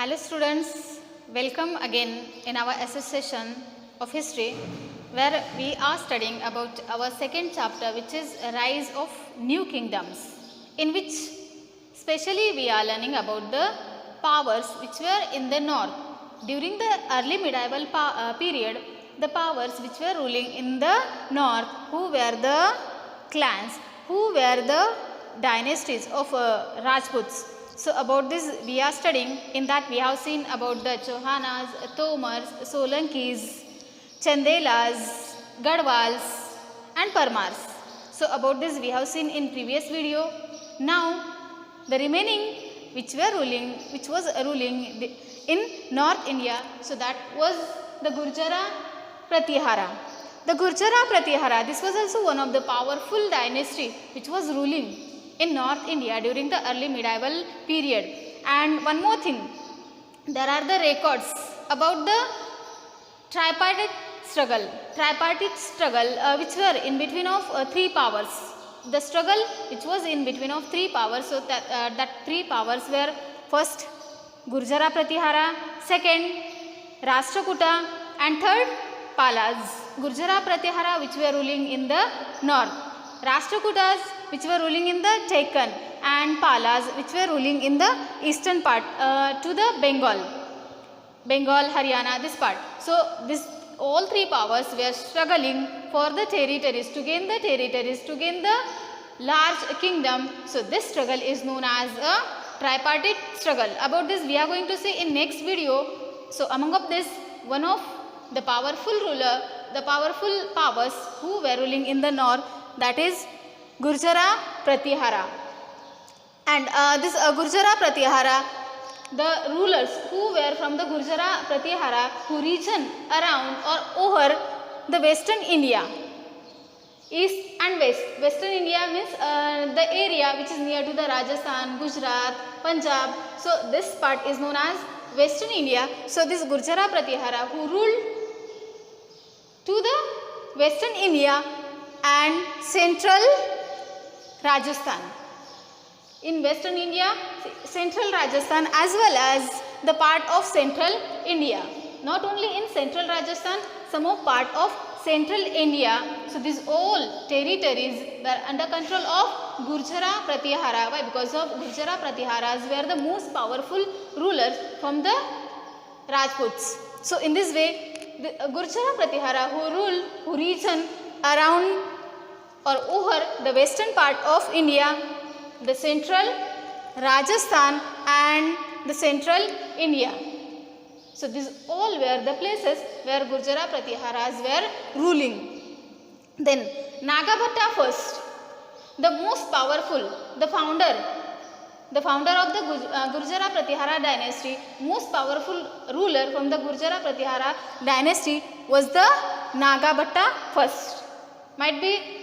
Hello students, welcome again in our SS session of history where we are studying about our second chapter, which is Rise of New Kingdoms, in which specially we are learning about the powers which were in the north. During the early medieval period, the powers which were ruling in the north, who were the clans, who were the dynasties of Rajputs. So about this we are studying. In that we have seen about the Chauhanas, Tomars, Solankis, Chandelas, Gadwals and Parmars. So about this we have seen in previous video. Now the remaining which was ruling in North India, so that was the Gurjara Pratihara. The Gurjara Pratihara, this was also one of the powerful dynasty which was ruling in North India during the early medieval period. And one more thing, there are the records about the tripartite struggle which were in between of three powers. The struggle which was in between of three powers, so that three powers were first Gurjara Pratihara, second Rashtrakuta and third Palas. Gurjara Pratihara which were ruling in the north, Rashtrakutas which were ruling in the Deccan, and Palas which were ruling in the eastern part to the Bengal, Haryana, this part. So all three powers were struggling for the territories, to gain the large kingdom. So this struggle is known as a tripartite struggle. About this we are going to see in next video. So among of this, one of the powerful powers who were ruling in the north, that is Gurjara Pratihara. And this Gurjara Pratihara, the rulers who were from the Gurjara Pratihara, who region around or over the western India, east and west. Western India means the area which is near to the Rajasthan, Gujarat, Punjab. So this part is known as western India. So this Gurjara Pratihara who ruled to the western India and central Rajasthan. In western India, central Rajasthan as well as the part of central India. Not only in central Rajasthan, some of part of central India. So these all territories were under control of Gurjara Pratihara. Why? Because of Gurjara Pratiharas were the most powerful rulers from the Rajputs. So in this way, the Gurjara Pratihara who region around or over the western part of India, the central Rajasthan and the central India. So these all were the places where Gurjara Pratiharas were ruling. Then Nagabhatta first, the most powerful, the founder of the Gurjara Pratihara dynasty, most powerful ruler from the Gurjara Pratihara dynasty was the Nagabhatta first. Might be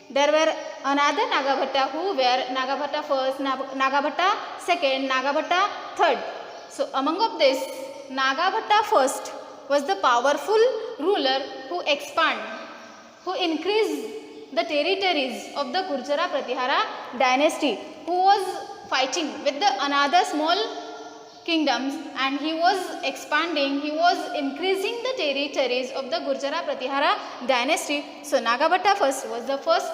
there were another Nagabhatta who were Nagabhatta first, Nagabhatta second, Nagabhatta third. So among of this, Nagabhatta first was the powerful ruler who increased the territories of the Gurjara Pratihara dynasty, who was fighting with the another small kingdoms, and he was expanding, he was increasing the territories of the Gurjara Pratihara dynasty. So Nagabhatta first was the first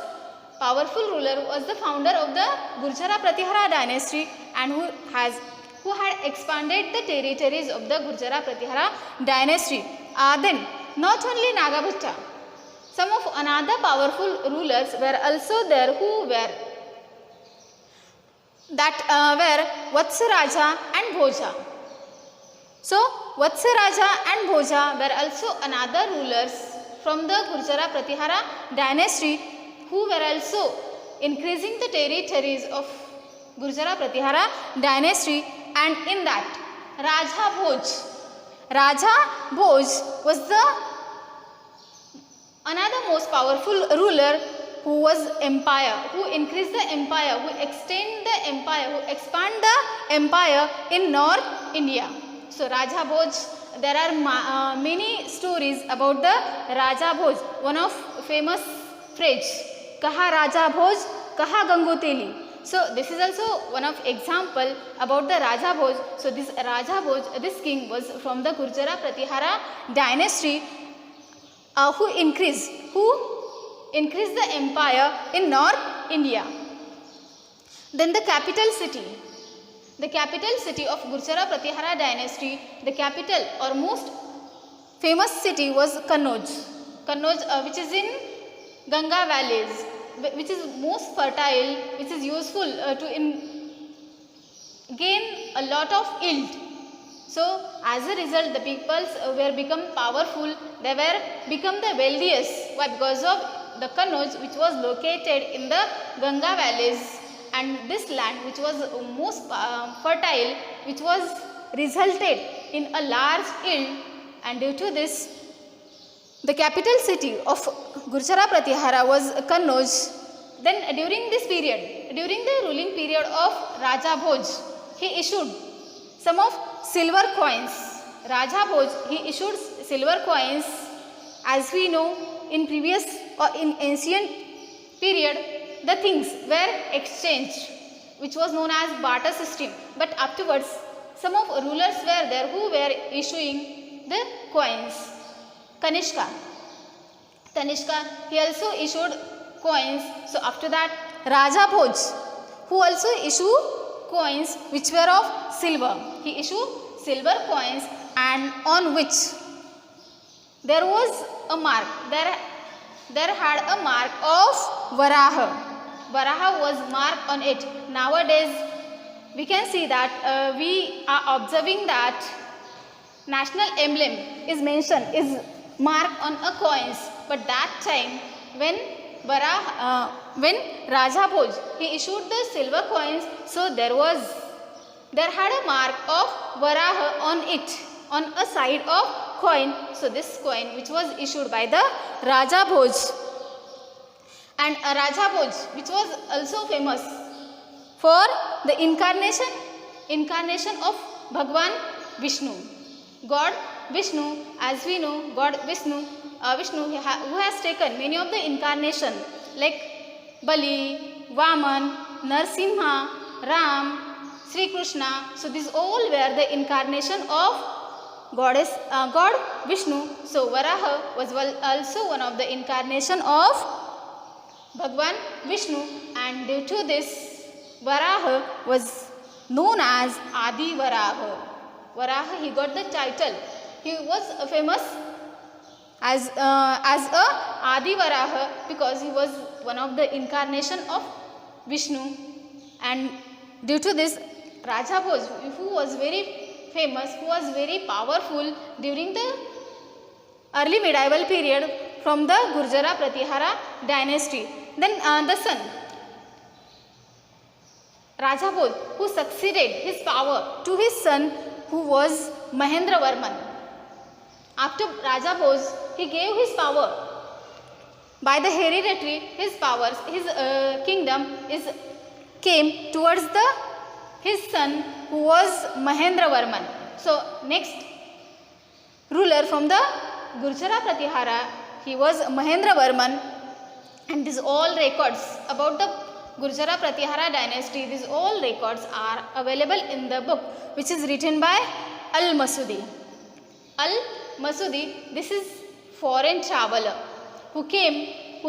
powerful ruler, was the founder of the Gurjara Pratihara dynasty, and who had expanded the territories of the Gurjara Pratihara dynasty. Then not only Nagabhatta, some of another powerful rulers were also there who were Vatsaraja and Bhoja. So Vatsaraja and Bhoja were also another rulers from the Gurjara Pratihara dynasty, who were also increasing the territories of Gurjara Pratihara dynasty. And in that, Raja Bhoj was the another most powerful ruler who was empire, who increased the empire, who extend the empire, who expand the empire in North India. So Raja Bhoj, there are many stories about the Raja Bhoj. One of famous phrase, Kaha Raja Bhoj, Kaha Gangoteli. So this is also one of example about the Raja Bhoj. So this Raja Bhoj, this king was from the Gurjara Pratihara dynasty who increased the empire in North India. Then the capital city of Gurjara Pratihara dynasty, the capital or most famous city was Kannauj, which is in Ganga valleys, which is most fertile, which is useful to gain a lot of yield. So as a result, the peoples were become powerful, they were become the wealthiest. Why? Because of the Kannauj, which was located in the Ganga valleys, and this land which was most fertile, which was resulted in a large yield, and due to this the capital city of Gurjara Pratihara was Kannauj. Then during this period, during the ruling period of Raja Bhoj, he issued some of silver coins. Raja Bhoj, he issued silver coins. As we know, in previous or in ancient period, the things were exchanged, which was known as barter system. But afterwards, some of rulers were there who were issuing the coins. Tanishka, he also issued coins. So after that, Raja Bhoj, who also issued coins which were of silver. He issued silver coins, and on which there was a mark. There had a mark of Varaha. Varaha was marked on it. Nowadays, we can see that we are observing that national emblem is mentioned, is marked on a coins. But that time when Raja Bhoj, he issued the silver coins, so there had a mark of Varaha on it, on a side of coin. So this coin which was issued by the Raja Bhoj. And Raja Bhoj, which was also famous for the incarnation of Bhagwan Vishnu. God Vishnu, as we know, God Vishnu, who has taken many of the incarnation like Bali, Vaman, Narsimha, Ram, Sri Krishna. So these all were the incarnation of God Vishnu. So Varaha was also one of the incarnation of Bhagwan Vishnu, and due to this, Varaha was known as Adi Varaha. Varaha, he got the title. He was famous as a Adi Varaha because he was one of the incarnation of Vishnu, and due to this, Raja Bhoj, who was very famous, who was very powerful during the early medieval period from the Gurjara Pratihara dynasty. Then the son, Raja Bhoj, who succeeded his power to his son, who was Mahendra Varman. After Raja Bhoj, he gave his power by the hereditary, his powers, his kingdom came towards his son, who was Mahendra Varman. So next ruler from the Gurjara Pratihara, he was Mahendra Varman, and these all records about the Gurjara Pratihara dynasty, these all records are available in the book which is written by Al-Masudi. Al-Masudi, this is foreign traveler who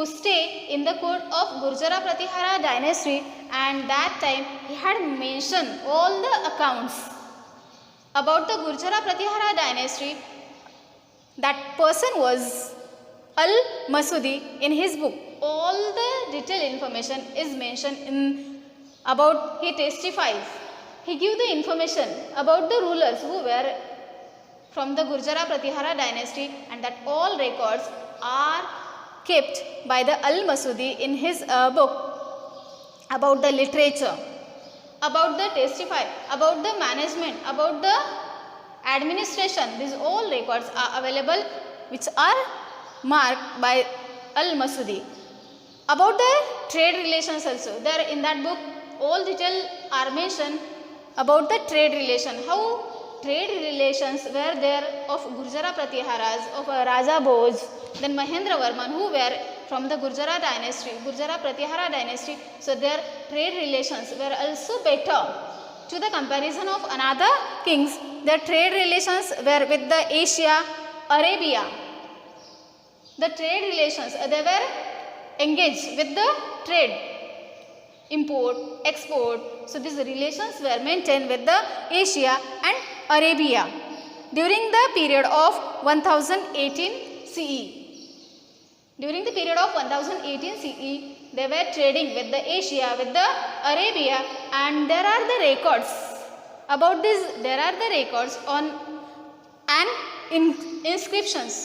stayed in the court of Gurjara Pratihara dynasty, and that time he had mentioned all the accounts about the Gurjara Pratihara dynasty. That person was Al-Masudi. In his book, all the detailed information is mentioned about. He testifies. He gives the information about the rulers who were from the Gurjara Pratihara dynasty, and that all records are kept by the Al-Masudi in his book about the literature, about the testify, about the management, about the administration. These all records are available which are marked by Al-Masudi. About the trade relations also, there in that book all details are mentioned about the trade relation, how trade relations were there of Gurjara Pratiharas, of Raja Bhoj, then Mahendra Varman, who were from the Gurjara dynasty, Gurjara Pratihara dynasty, so their trade relations were also better to the comparison of another kings. Their trade relations were with the Asia, Arabia. The trade relations, they were engaged with the trade, import, export. So these relations were maintained with the Asia and Arabia during the period of 1018 CE. During the period of 1018 CE, they were trading with the Asia, with the Arabia, and there are the records about this. There are the records on and inscriptions.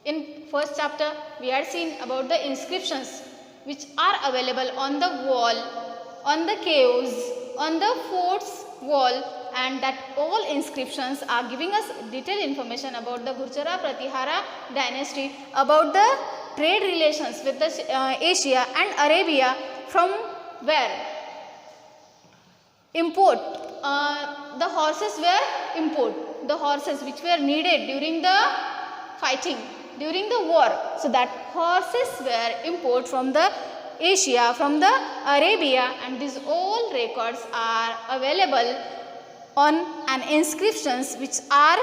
In first chapter, we had seen about the inscriptions which are available on the wall, on the caves, on the fort's wall, and that all inscriptions are giving us detailed information about the Gurjara Pratihara dynasty, about the trade relations with the Asia and Arabia, from where import, the horses were import, the horses which were needed during the fighting, during the war. So that horses were import from the Asia, from the Arabia, and these all records are available on an inscriptions which are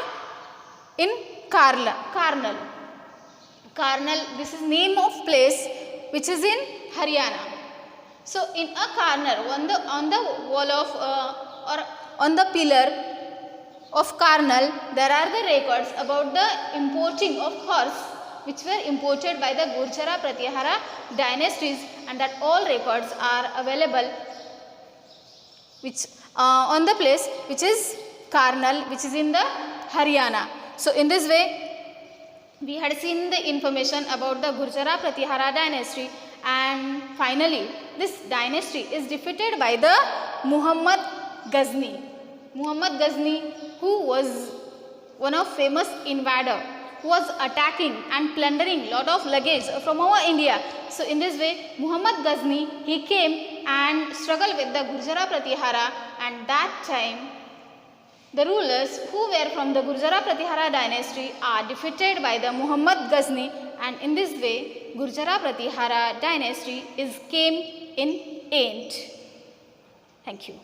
in Karnal. Karnal, this is name of place which is in Haryana. So in a Karnal, on the wall of or on the pillar of Karnal, there are the records about the importing of horse which were imported by the Gurjara Pratihara dynasties, and that all records are available which on the place which is Karnal, which is in the Haryana. So in this way we had seen the information about the Gurjara Pratihara dynasty, and finally this dynasty is defeated by the Muhammad Ghazni. Muhammad Ghazni, who was one of famous invader, who was attacking and plundering lot of luggage from our India. So in this way Muhammad Ghazni, he came and struggled with the Gurjara Pratihara, and that time the rulers who were from the Gurjara Pratihara dynasty are defeated by the Muhammad Ghazni, and in this way Gurjara Pratihara dynasty came in end. Thank you.